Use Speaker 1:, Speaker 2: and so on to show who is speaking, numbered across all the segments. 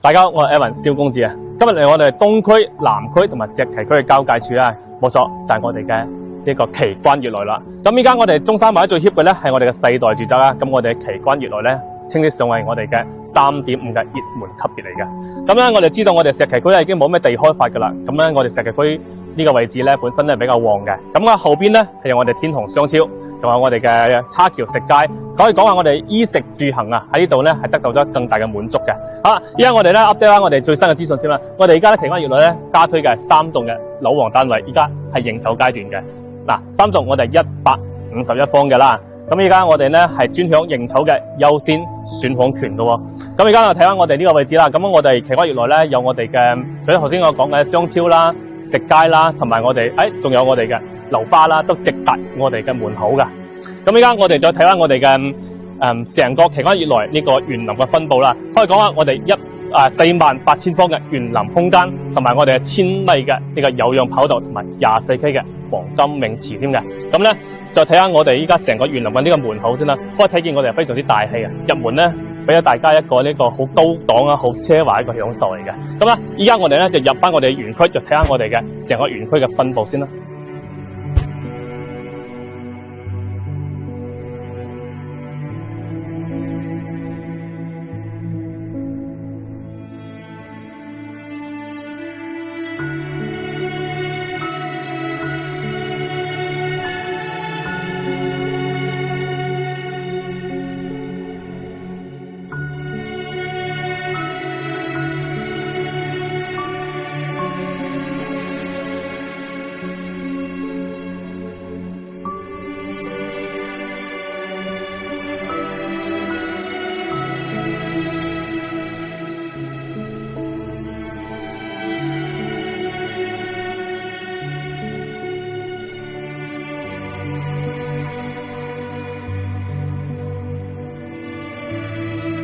Speaker 1: 大家好，我係 Evan 蕭公子啊。今日嚟我哋東區、南區同埋石岐區嘅交界處啊，冇錯就係我哋嘅呢個奇關悅來啦。咁依家我哋中山買最 hit 嘅咧係我哋嘅世代住宅啦。咁我哋奇關悅來咧，稱得上為我哋嘅 3.5 嘅熱門級別嚟嘅。咁咧我哋知道我哋石岐區咧已經冇咩地開發噶啦。咁咧我哋石岐區呢個位置咧本身咧比較旺嘅。咁啊後邊咧係有我哋天虹商超，仲有我哋嘅叉橋食街，可以講話我哋衣食住行啊喺呢度咧係得到咗更大嘅滿足嘅。好啦，依家我哋咧 update 翻我哋最新嘅資訊先啦。我哋而家咧奇關悅來咧加推嘅3棟嘅樓王單位，依家係認籌階段嘅。嗱，3棟我哋151方嘅啦。咁而家我哋咧係專享認籌嘅優先選房權嘅喎。咁而家我睇翻我哋呢個位置啦。咁我哋奇關悅來咧有我哋嘅，除咗頭先我講嘅商超啦、食街啦，同埋我哋仲有我哋嘅樓巴啦，都直達我哋嘅門口噶。咁而家我哋再睇翻我哋嘅成個奇關悅來呢個園林嘅分佈啦。可以講話我哋48000方嘅園林空間，同埋我哋1000米嘅呢個有氧跑道，同埋24K 嘅黃金泳池添嘅。咁咧就睇下我哋依家成個園林嘅呢個門口先啦。可以睇見我哋係非常之大氣啊！入門咧俾咗大家一個呢個好高檔啊、好奢華一個享受嚟嘅。咁啦，依家我哋咧就入翻我哋園區，就睇下我哋嘅成個園區嘅分佈先啦。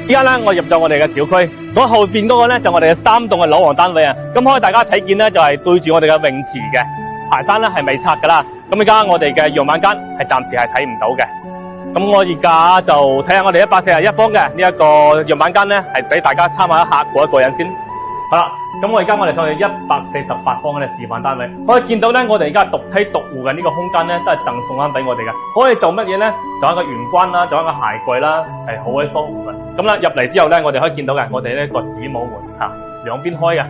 Speaker 1: 依家咧，我入咗我哋嘅小區，咁後邊嗰個咧就我哋嘅3棟嘅樓王單位啊。咁可以大家睇見咧，就係對住我哋嘅泳池嘅排山咧係未拆噶啦。咁而家我哋嘅陽晚間係暫時係睇唔到嘅。咁我而家就睇下我哋141方嘅呢一個陽晚間咧，係俾大家參考一下過一個人先。好啦，咁我哋上去148方嘅示範單位，可以見到咧，我哋而家獨梯獨戶嘅呢個空間咧，都係贈送翻俾我哋嘅。可以做乜嘢咧？做一個玄關啦，做一個鞋櫃啦，係好鬼舒服嘅。咁啦，入嚟之後咧，我哋可以見到嘅，我哋呢個子母門嚇兩邊開嘅。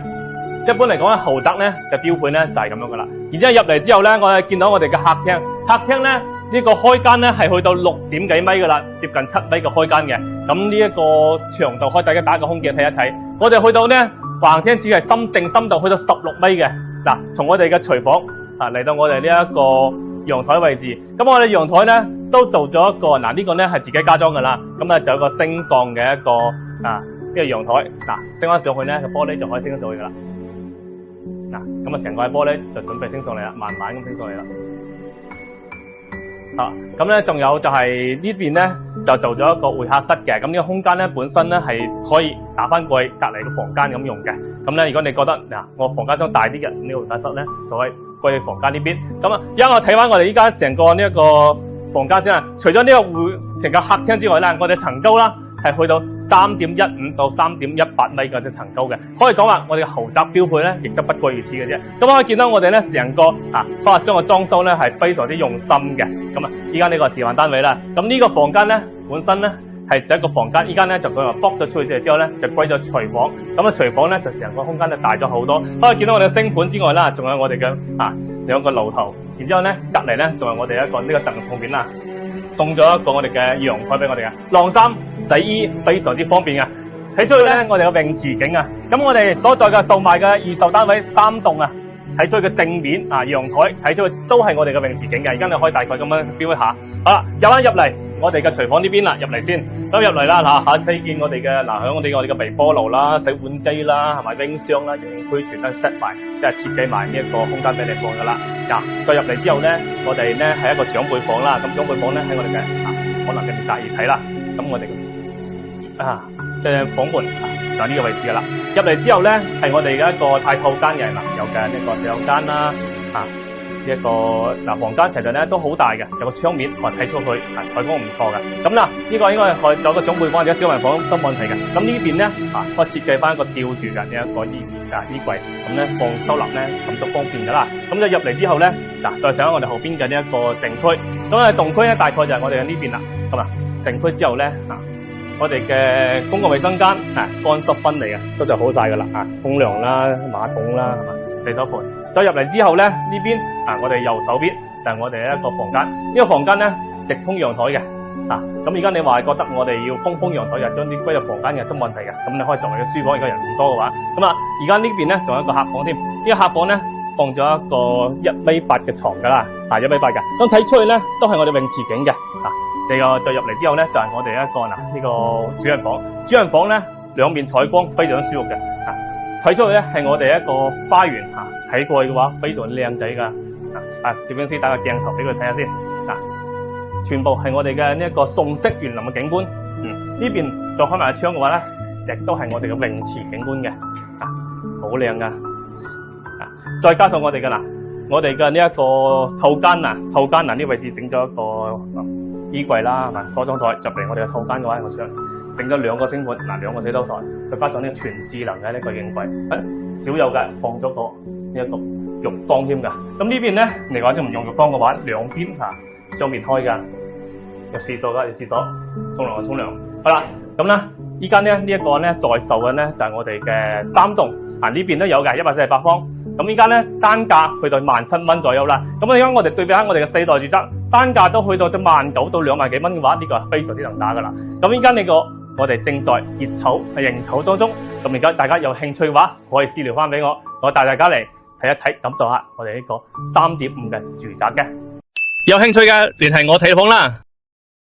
Speaker 1: 一般嚟講咧，豪宅咧嘅標配咧就係咁樣噶啦。然之後入嚟之後咧，我哋見到我哋嘅客廳，客廳咧呢個開間咧係去到6點幾米噶啦，接近7米嘅開間嘅。咁呢一個長度，可以大家打個空鏡睇一睇。我哋去到咧橫廳只係正深度去到16米嘅。嗱，從我哋嘅廚房嚟到我哋呢一個陽台位置，咁我哋陽台咧都做咗一個嗱，呢個咧係自己加裝噶啦。咁啊就有一個升降嘅一個呢個陽台，嗱升翻上去咧個玻璃就可以升得上去噶啦。嗱，咁啊成塊玻璃就準備升上嚟啦，慢慢咁升上嚟啦。咁咧仲有就係呢邊咧就做咗一個會客室嘅。咁呢個空間咧本身咧係可以打翻過去隔籬嘅房間咁用嘅。咁咧如果你覺得我房間想大啲嘅，呢個會客室咧就可以過去房間呢邊。咁啊，而家我睇翻我哋依家成個呢一個房間先啦。除咗呢個成個客廳之外咧，我哋層高啦係去到3.15到3.18米嘅隻層高嘅。可以講話我哋嘅豪宅標配咧亦都不過如此嘅啫。咁可以見到我哋咧成個開發商嘅裝修咧係非常之用心嘅。咁啊，依家呢個示範單位啦，咁呢個房間咧本身咧係就一個房間，依家咧就佢話剝咗出去之後咧就歸咗廚房。咁啊廚房咧就成個空間就大咗好多。可以見到我哋嘅星盤之外啦，仲有我哋嘅兩個爐頭。然之後咧隔籬咧仲有我哋一個呢個贈送面啦。送咗一個我哋嘅陽台俾我哋嘅晾衫洗衣，非常之方便嘅。睇出去咧，我哋嘅泳池景啊，咁我哋所在嘅售賣嘅預售單位3棟啊，睇出去嘅正面陽台睇出去都係我哋嘅泳池景嘅。而家你可以大概咁樣標一下。好啦，入嚟我哋嘅廚房呢邊啦，入嚟先。咁入嚟啦睇見我哋嘅響我哋嘅微波爐啦、洗碗機啦、係咪冰箱啦、營區全都 set 埋，即係設計埋呢一個空間俾你放噶啦。再入嚟之後咧，我哋咧係一個長輩房啦。咁長輩房咧喺我哋嘅可能嘅隔熱體啦。咁我哋嘅房門就呢個位置噶啦。入嚟之後咧係我哋嘅一個太套間嘅有嘅呢個洗手間啦。一個房間其實咧都好大嘅，有個窗面可以睇出去，採光唔錯嘅。咁啦，呢個應該係可以做個長輩房或者小朋友房都冇問題嘅。咁呢邊咧我設計翻一個吊住嘅呢一個衣櫃，咁咧放收納咧咁都方便噶啦。咁就入嚟之後咧再睇下我哋後邊嘅呢一個靜區。咁啊動區咧大概就係我哋嘅呢邊啦。咁啊靜區之後咧我哋嘅公共衛生間乾濕分離嘅，都就好晒噶啦沖涼啦、馬桶啦，係嘛，洗手盆。走入嚟之後咧，呢邊我哋右手邊就係我哋一個房間。呢個房間咧直通陽台嘅咁而家你話覺得我哋要封陽台嘅，將啲歸入房間嘅都冇問題嘅。咁你可以作為個書房，而家人唔多嘅話，咁而家呢邊咧仲有一個客房添。呢個客房咧放咗一個1.8米嘅床噶啦，1.8米嘅。咁睇出去咧都係我哋泳池景嘅你個再入嚟之後咧，就係我哋一個呢個主人房。主人房咧兩面採光，非常舒服嘅睇出去咧係我哋一個花園睇過去嘅話非常靚仔噶攝影師打個鏡頭俾佢睇下先全部係我哋嘅呢一個宋式園林嘅景觀。呢邊再開埋個窗嘅話咧，亦都係我哋嘅泳池景觀嘅好靚噶再加上我哋嘅呢一個套間呢位置整咗一個衣櫃啦，係嘛，梳妝台入嚟我哋嘅套間嘅話，我想整咗2個星盤2個洗手台，再加上呢個全智能嘅呢個影櫃，少有嘅放咗個呢一個浴缸添噶。咁呢邊咧嚟講，即唔用浴缸嘅話，兩邊雙面開噶，有廁所噶，有廁所沖涼就沖涼。好啦，咁啦，依家咧呢一個咧在售嘅咧就係我哋嘅3棟呢邊都有嘅148方。咁依家咧單價去到17,000蚊左右啦。咁而家我哋對比下我哋嘅4代住宅，單價都去到19,000到2萬幾蚊嘅話，呢個係非常之能打噶啦。咁依家呢個我哋正在熱炒營炒當中。咁而家大家有興趣嘅話，可以私聊翻俾我帶大家嚟睇一睇，感受下我哋呢個3.5嘅住宅嘅。有興趣嘅聯繫我telephone啦。